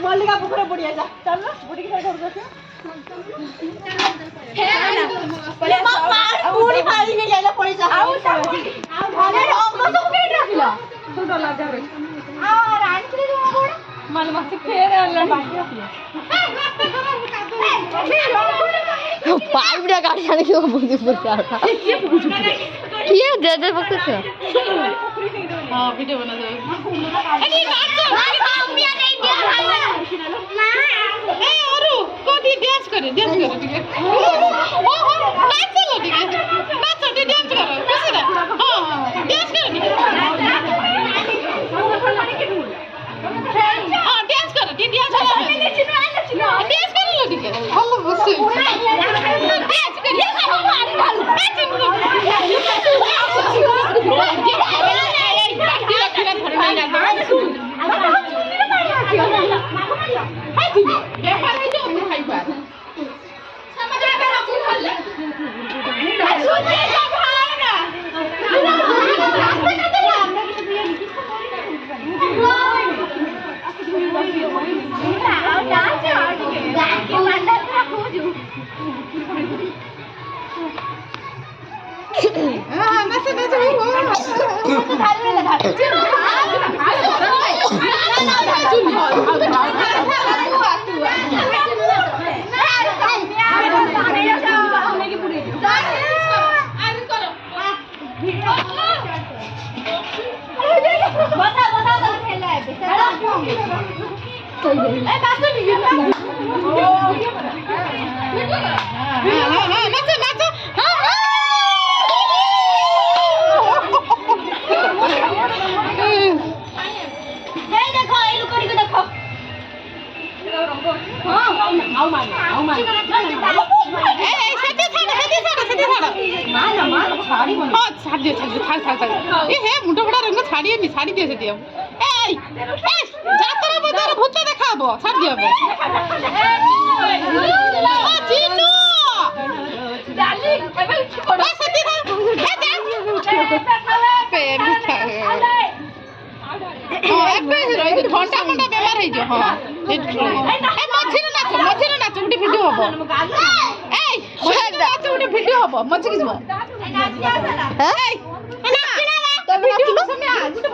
मल्लिका पुकुर बुढ़िया जा चल ना बुढ़ी के घर जाके पूरी पानी में जाइला पड़े जा आउ घरे रंग सब केट रखिला तू डला जा रे आ रानी के कोण मन मत फेर आला पाइपडा गाड़ी आने के बुझी पुरता था ये दे वक्त से हां वीडियो बना दे अरे नाच मिया नहीं दिया ना ए औरु कोठी डांस करे ठीक है ओ नाच लो ठीक है नाच दे डांस करो कैसे ना हां डांस करो हां डांस करो दी डांस करो डांस कर लो ठीक है हेलो बस डांस कर ये खाओ मार डाल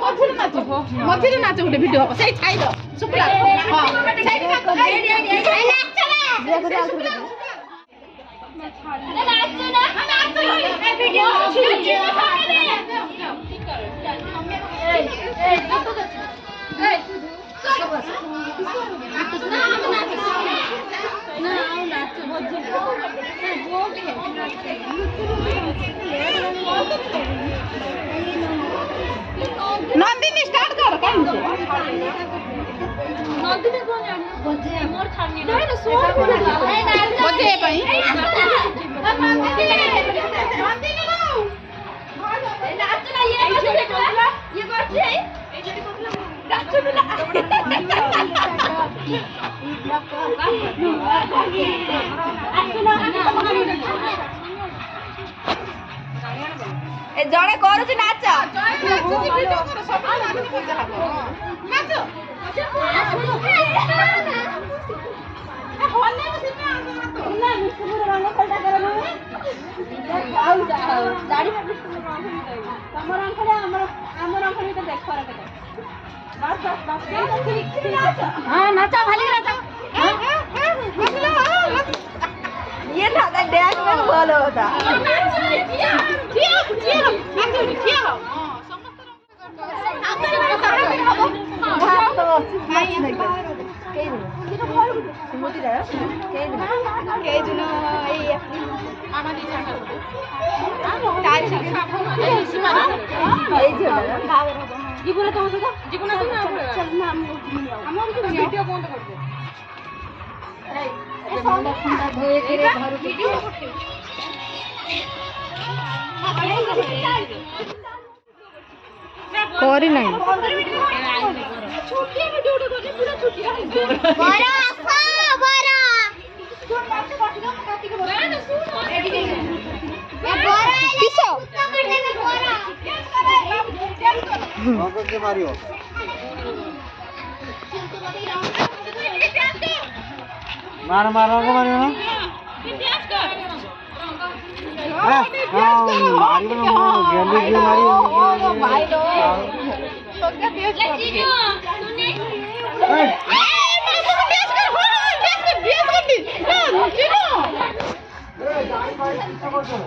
मझे नाच गोटे वीडियो हम से छाई दो शुक्ला हां साइड में नाच ना नाच ए वीडियो नंदिनी स्टार्ट कर कहीं से नंदिनी कौन जाने बजे मोर छानी नहीं ना सोर बजे भाई नंदिनी लो नाच ना ये करछे ए जड़ी कोला नाच ना ए जणे करूची नाच वीडियो कर सब नाच मजा हबो नाच होने में आगे ना मिस्टर रंग पलटा करनो आउ जाओ दाढ़ी में मिस्टर रंग तमर अंकड़े हमर अंकड़े तो देख फरक है बस नाच हां नाचा भाली नाचा ये था डैश में बोलो होता करी नहीं মারিও মার মার আগে মারিও না হ্যাঁ মারিও না গেলে গিয়ে মারিও ভাই তো তোকে টেস্ট করবি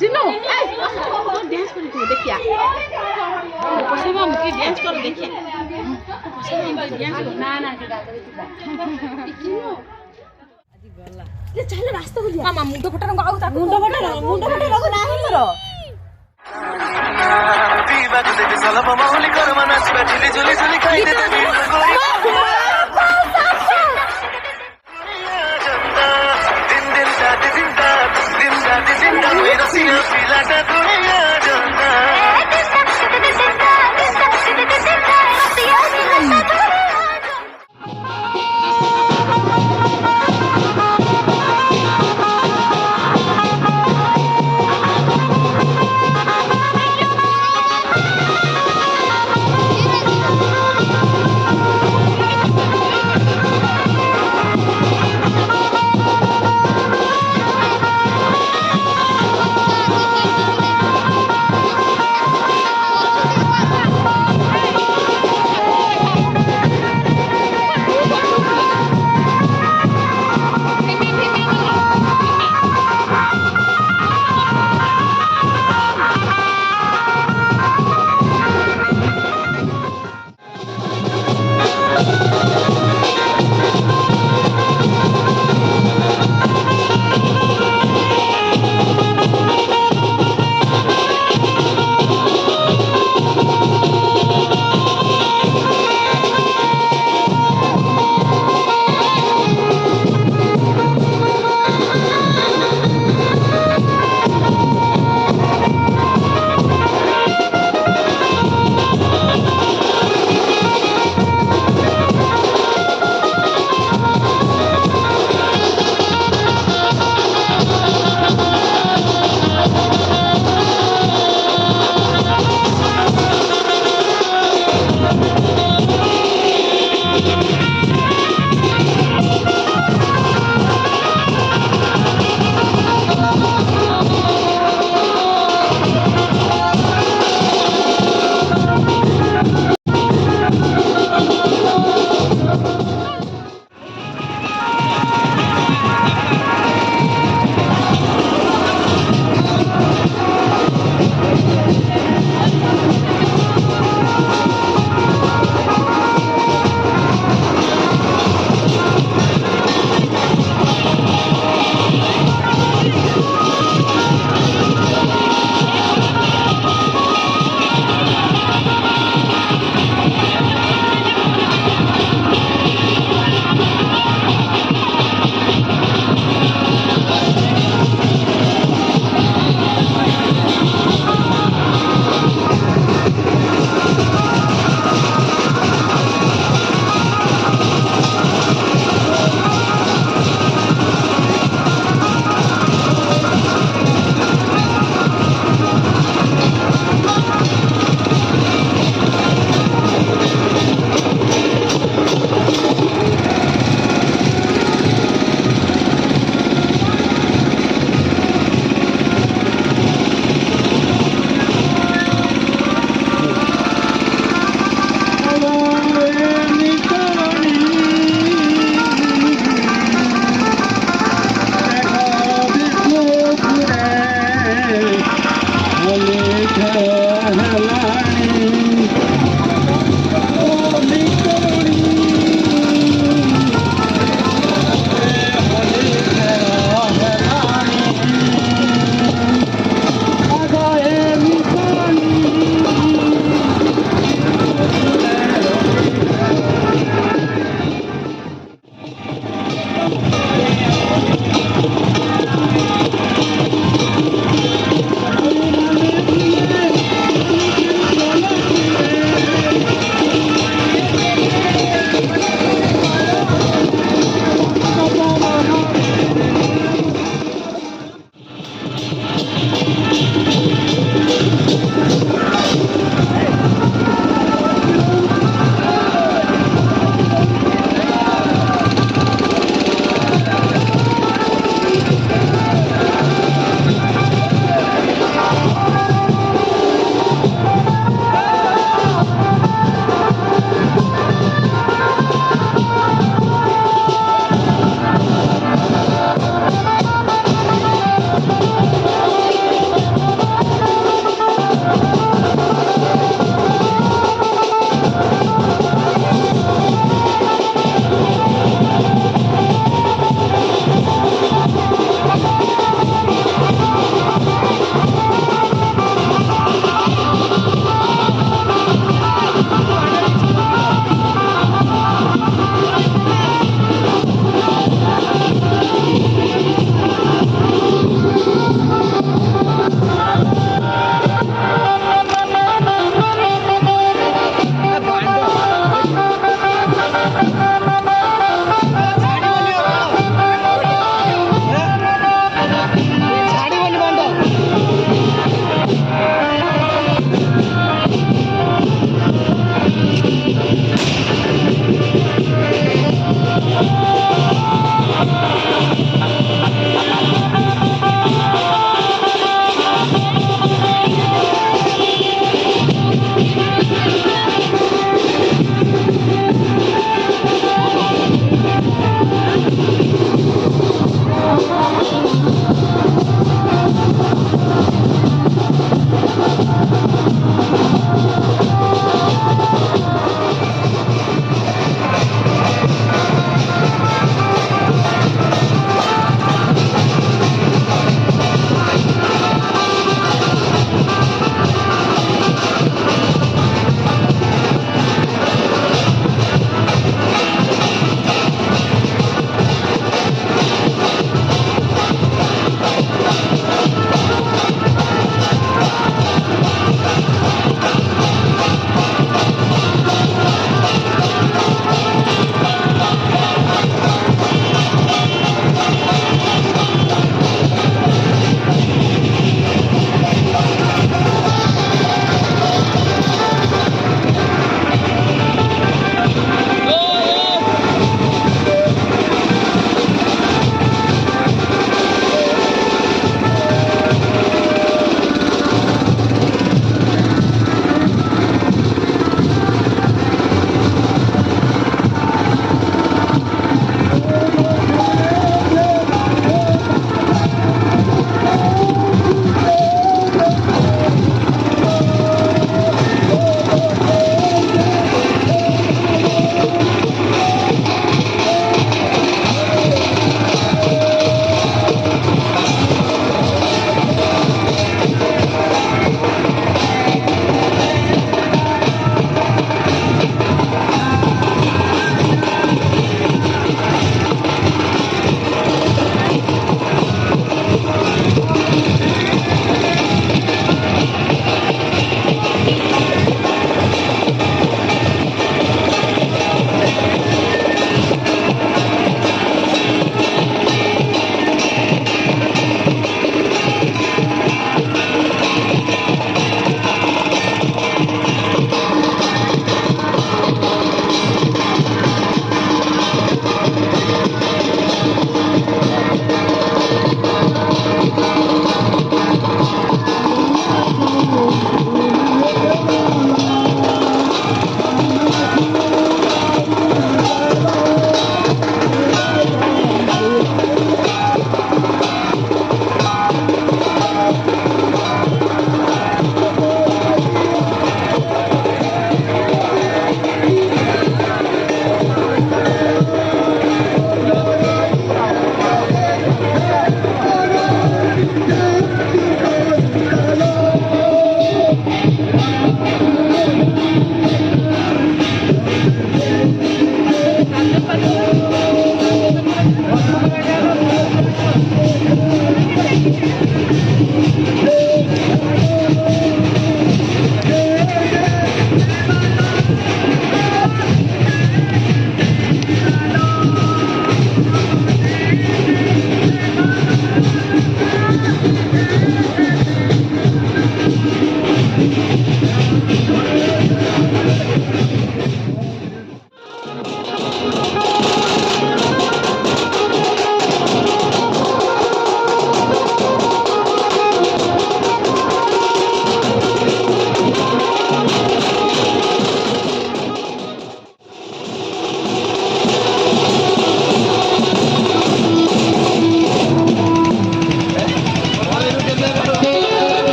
চিনো ড্যান্স করে তুমি দেখিয়া পছন্দ কি ড্যান্স করে দেখিয়া না না চাইলে রাস্তা বলি মামা মুন্ড ফটা রঙ আউ তা মুন্ড ফটা রঙ না হিন্দর বিবাদ দেখে সালাম মাউলি কর মানাস ঝুলি ঝুলি ঝুলি খাইতে তুমি दिन दिन रात दिन रात दिन रात दिन रात मेरा सिया पिलाता दुनिया